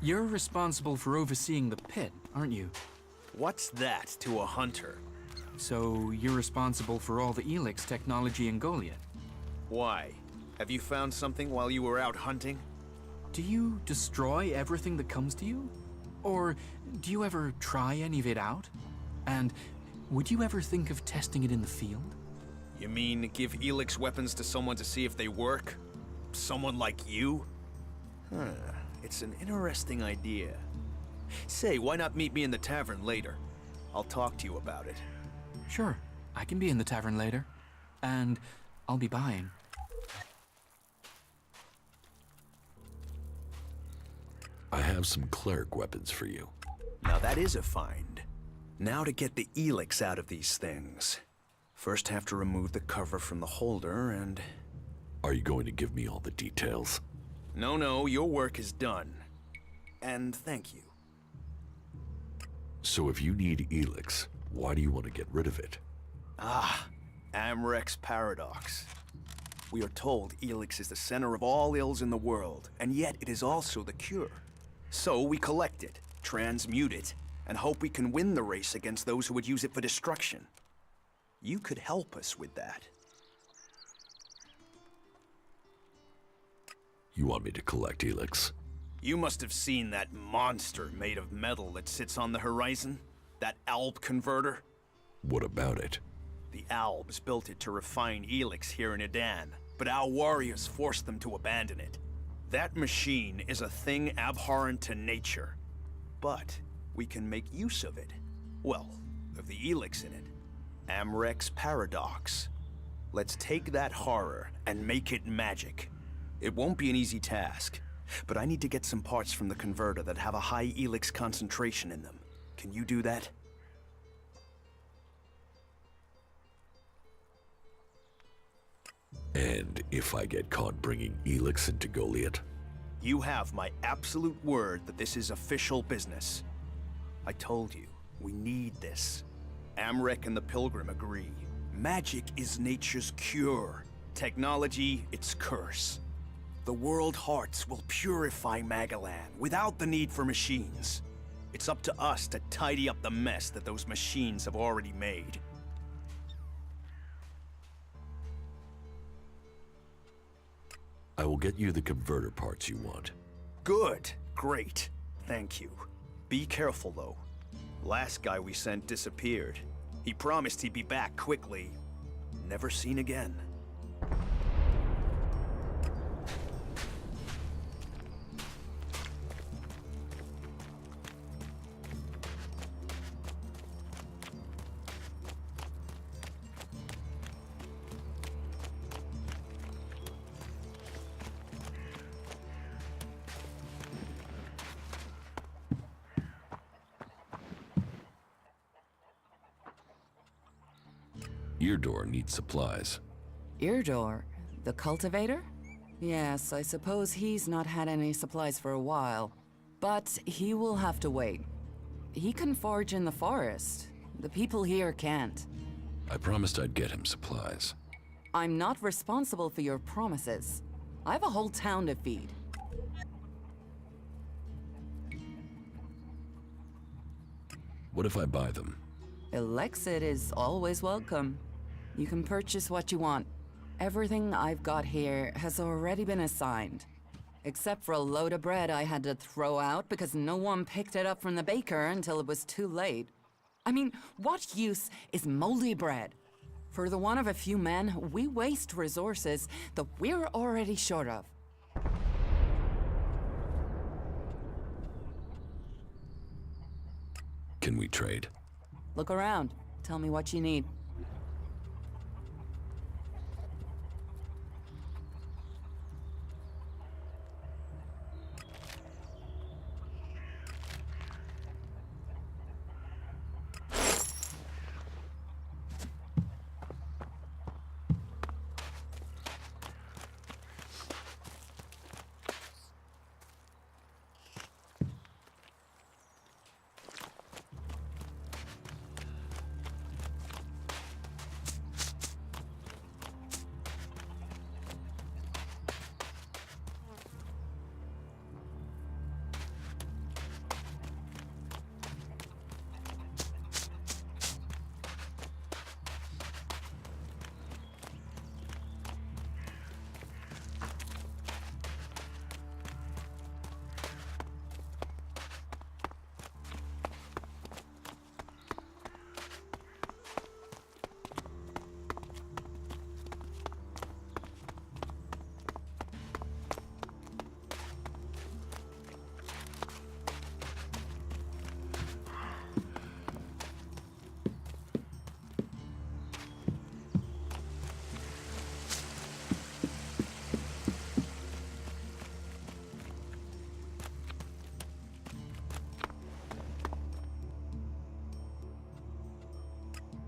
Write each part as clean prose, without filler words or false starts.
You're responsible for overseeing the pit, aren't you? What's that to a hunter? So you're responsible for all the ELEX technology in Goliath. Why? Have you found something while you were out hunting? Do you destroy everything that comes to you? Or do you ever try any of it out? And would you ever think of testing it in the field? You mean give ELEX weapons to someone to see if they work? Someone like you? It's an interesting idea. Say, why not meet me in the tavern later? I'll talk to you about it. Sure, I can be in the tavern later. And I'll be buying. I have some cleric weapons for you. Now that is a find. Now to get the ELEX out of these things. First have to remove the cover from the holder and... Are you going to give me all the details? No, your work is done. And thank you. So if you need ELEX, why do you want to get rid of it? ELEX paradox. We are told ELEX is the center of all ills in the world, and yet it is also the cure. So we collect it, transmute it, and hope we can win the race against those who would use it for destruction. You could help us with that. You want me to collect ELEX? You must have seen that monster made of metal that sits on the horizon? That Alb converter? What about it? The Albs built it to refine ELEX here in Edan, but our warriors forced them to abandon it. That machine is a thing abhorrent to nature. But we can make use of it. Well, of the ELEX in it. ELEX paradox. Let's take that horror and make it magic. It won't be an easy task, but I need to get some parts from the converter that have a high ELEX concentration in them. Can you do that? And if I get caught bringing ELEX into Goliath? You have my absolute word that this is official business. I told you, we need this. Amrek and the Pilgrim agree. Magic is nature's cure. Technology, its curse. The world hearts will purify Magalan without the need for machines. It's up to us to tidy up the mess that those machines have already made. I will get you the converter parts you want. Good. Great. Thank you. Be careful, though. Last guy we sent disappeared. He promised he'd be back quickly. Never seen again. Eardoor needs supplies. Eardoor? The cultivator? Yes, I suppose he's not had any supplies for a while. But he will have to wait. He can forage in the forest. The people here can't. I promised I'd get him supplies. I'm not responsible for your promises. I have a whole town to feed. What if I buy them? Elexit is always welcome. You can purchase what you want. Everything I've got here has already been assigned. Except for a load of bread I had to throw out because no one picked it up from the baker until it was too late. I mean, what use is moldy bread? For the want of a few men, we waste resources that we're already short of. Can we trade? Look around. Tell me what you need.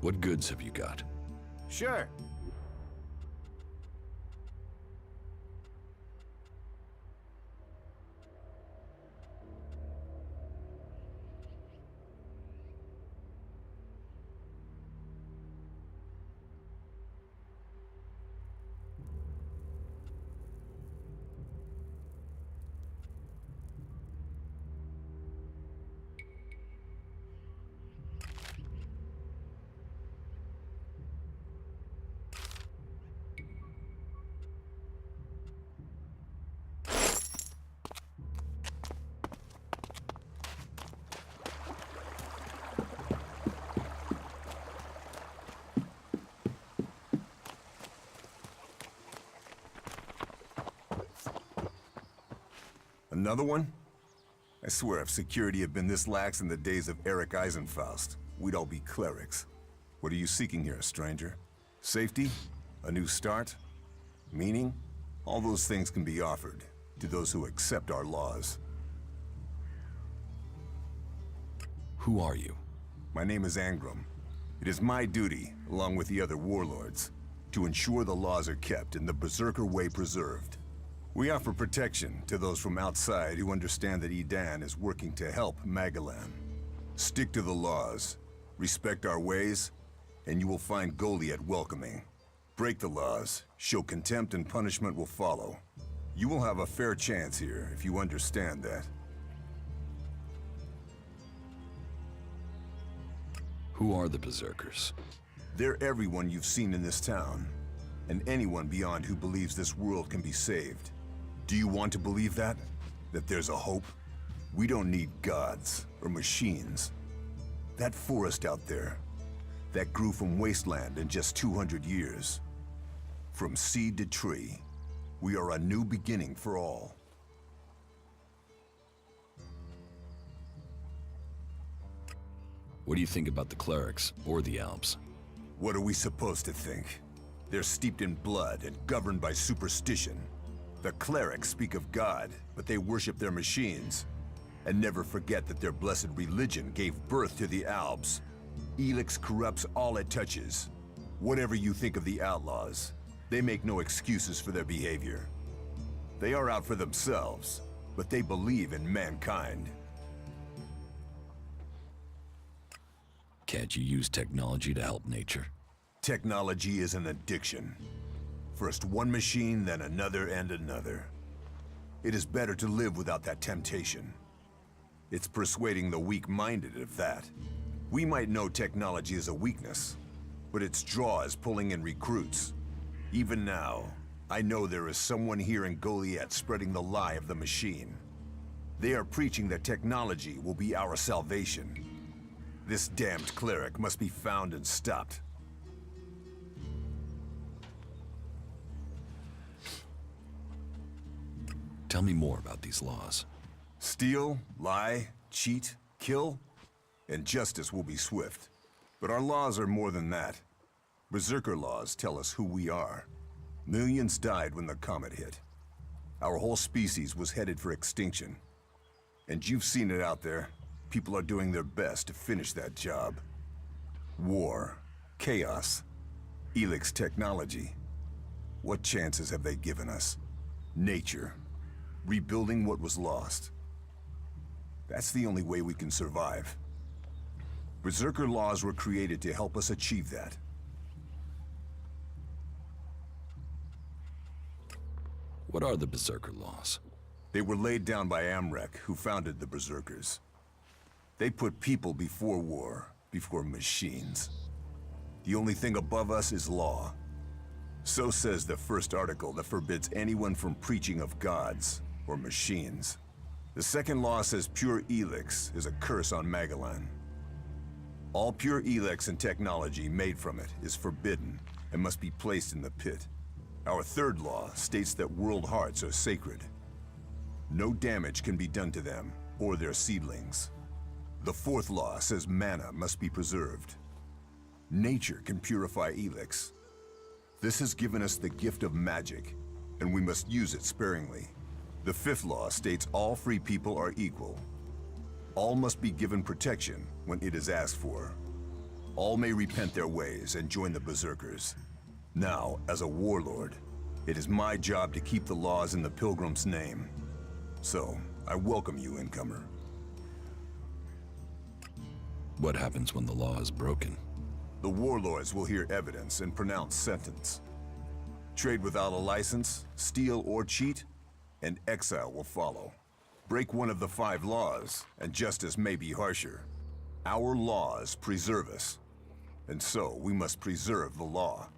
What goods have you got? Sure. Another one? I swear if security had been this lax in the days of Eric Eisenfaust, we'd all be clerics. What are you seeking here, stranger? Safety? A new start? Meaning? All those things can be offered to those who accept our laws. Who are you? My name is Angram. It is my duty, along with the other warlords, to ensure the laws are kept and the Berserker way preserved. We offer protection to those from outside who understand that Edan is working to help Magalan. Stick to the laws, respect our ways, and you will find Goliath welcoming. Break the laws, show contempt, and punishment will follow. You will have a fair chance here if you understand that. Who are the Berserkers? They're everyone you've seen in this town, and anyone beyond who believes this world can be saved. Do you want to believe that? That there's a hope? We don't need gods or machines. That forest out there, that grew from wasteland in just 200 years. From seed to tree, we are a new beginning for all. What do you think about the clerics or the Alps? What are we supposed to think? They're steeped in blood and governed by superstition. The clerics speak of God, but they worship their machines. And never forget that their blessed religion gave birth to the Alps. ELEX corrupts all it touches. Whatever you think of the outlaws, they make no excuses for their behavior. They are out for themselves, but they believe in mankind. Can't you use technology to help nature? Technology is an addiction. First one machine, then another and another. It is better to live without that temptation. It's persuading the weak-minded of that. We might know technology is a weakness, but its draw is pulling in recruits. Even now, I know there is someone here in Goliath spreading the lie of the machine. They are preaching that technology will be our salvation. This damned cleric must be found and stopped. Tell me more about these laws. Steal, lie, cheat, kill, and justice will be swift. But our laws are more than that. Berserker laws tell us who we are. Millions died when the comet hit. Our whole species was headed for extinction. And you've seen it out there. People are doing their best to finish that job. War, chaos, ELEX technology. What chances have they given us? Nature. Rebuilding what was lost. That's the only way we can survive. Berserker laws were created to help us achieve that. What are the Berserker laws? They were laid down by Amrek, who founded the Berserkers. They put people before war, before machines. The only thing above us is law. So says the first article that forbids anyone from preaching of gods or machines. The second law says pure ELEX is a curse on Magalan. All pure ELEX and technology made from it is forbidden and must be placed in the pit. Our third law states that world hearts are sacred. No damage can be done to them or their seedlings. The fourth law says mana must be preserved. Nature can purify ELEX. This has given us the gift of magic, and we must use it sparingly. The fifth law states all free people are equal. All must be given protection when it is asked for. All may repent their ways and join the Berserkers. Now, as a warlord, it is my job to keep the laws in the Pilgrim's name. So, I welcome you, incomer. What happens when the law is broken? The warlords will hear evidence and pronounce sentence. Trade without a license, steal or cheat, and exile will follow. Break one of the 5 laws, and justice may be harsher. Our laws preserve us, and so we must preserve the law.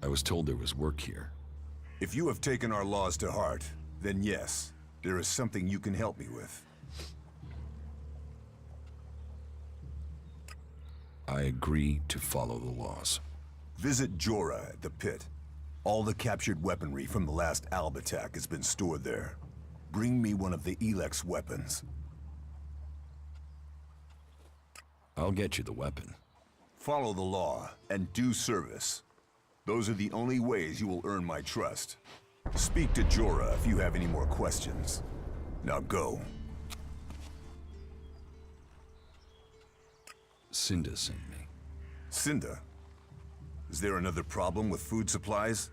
I was told there was work here. If you have taken our laws to heart, then yes, there is something you can help me with. I agree to follow the laws. Visit Jorah at the pit. All the captured weaponry from the last Alb attack has been stored there. Bring me one of the ELEX weapons. I'll get you the weapon. Follow the law and do service. Those are the only ways you will earn my trust. Speak to Jorah if you have any more questions. Now go. Cinda sent me. Cinda? Is there another problem with food supplies?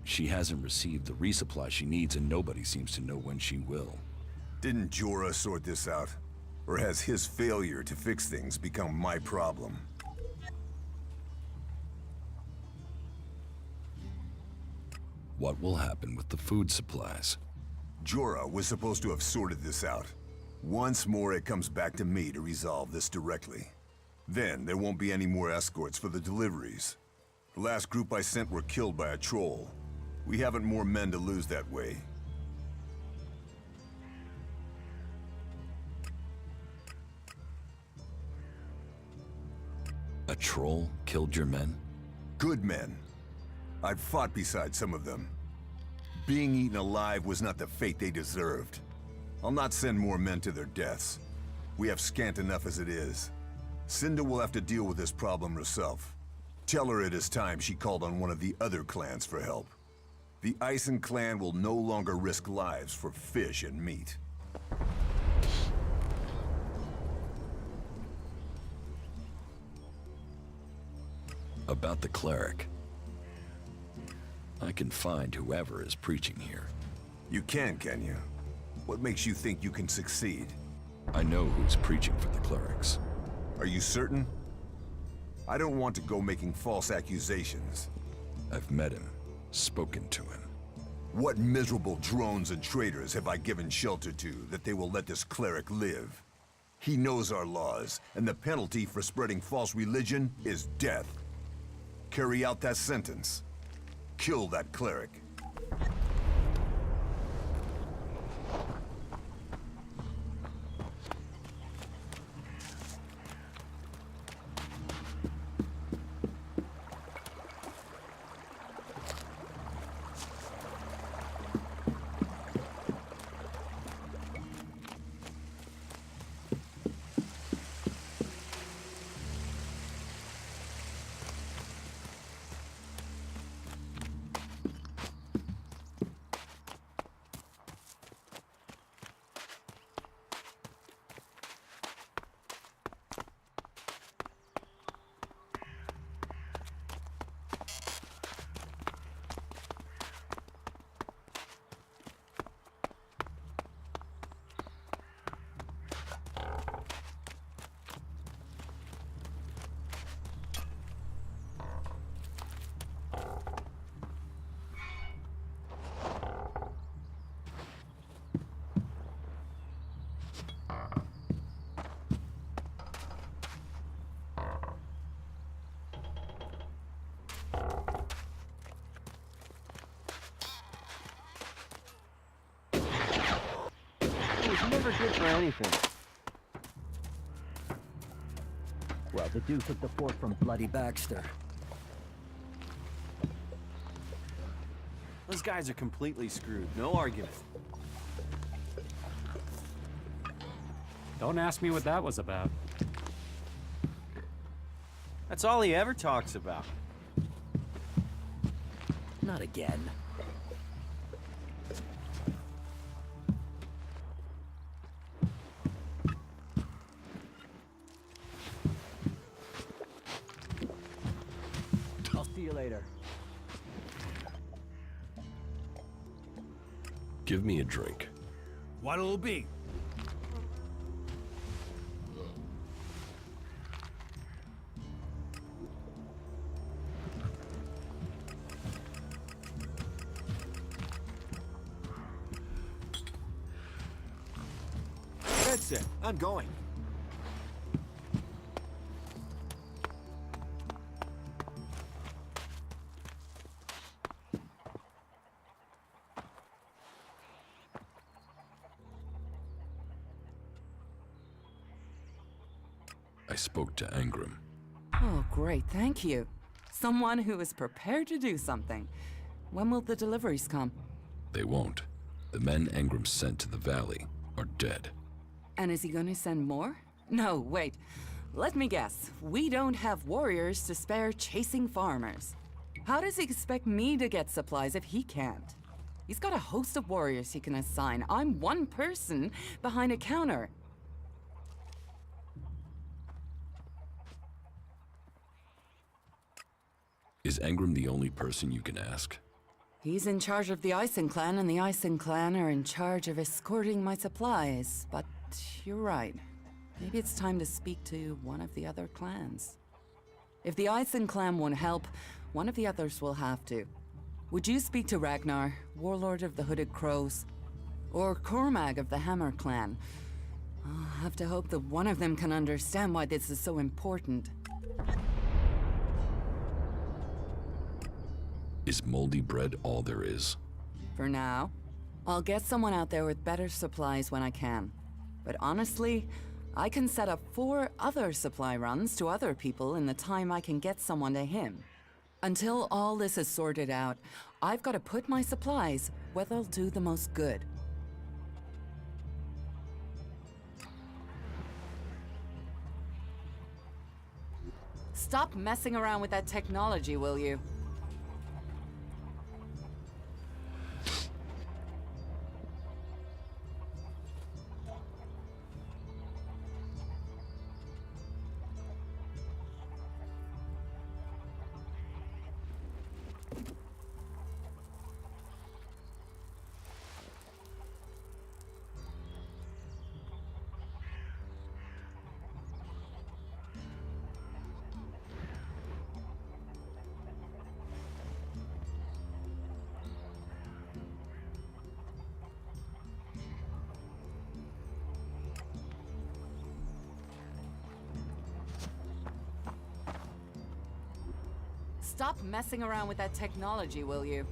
She hasn't received the resupply she needs, and nobody seems to know when she will. Didn't Jorah sort this out? Or has his failure to fix things become my problem? What will happen with the food supplies? Jorah was supposed to have sorted this out. Once more, it comes back to me to resolve this directly. Then, there won't be any more escorts for the deliveries. The last group I sent were killed by a troll. We haven't more men to lose that way. A troll killed your men? Good men. I've fought beside some of them. Being eaten alive was not the fate they deserved. I'll not send more men to their deaths. We have scant enough as it is. Cinda will have to deal with this problem herself. Tell her it is time she called on one of the other clans for help. The Ison clan will no longer risk lives for fish and meat. About the cleric. I can find whoever is preaching here. You can you? What makes you think you can succeed? I know who's preaching for the clerics. Are you certain? I don't want to go making false accusations. I've met him, spoken to him. What miserable drones and traitors have I given shelter to that they will let this cleric live? He knows our laws, and the penalty for spreading false religion is death. Carry out that sentence. Kill that cleric. Never good for anything. Well, the dude took the fort from bloody Baxter. Those guys are completely screwed. No argument. Don't ask me what that was about. That's all he ever talks about. Not again. Give me a drink. What'll it be? That's it. I'm going. I spoke to Angram. Oh, great, thank you. Someone who is prepared to do something. When will the deliveries come? They won't. The men Angram sent to the valley are dead. And is he going to send more? No, wait. Let me guess. We don't have warriors to spare chasing farmers. How does he expect me to get supplies if he can't? He's got a host of warriors he can assign. I'm one person behind a counter. Is Angram the only person you can ask? He's in charge of the Ison clan, and the Ison clan are in charge of escorting my supplies. But you're right. Maybe it's time to speak to one of the other clans. If the Ison clan won't help, one of the others will have to. Would you speak to Ragnar, warlord of the Hooded Crows? Or Cormag of the Hammer clan? I'll have to hope that one of them can understand why this is so important. Is moldy bread all there is? For now. I'll get someone out there with better supplies when I can. But honestly, I can set up 4 other supply runs to other people in the time I can get someone to him. Until all this is sorted out, I've got to put my supplies where they'll do the most good. Stop messing around with that technology, will you? Stop messing around with that technology, will you?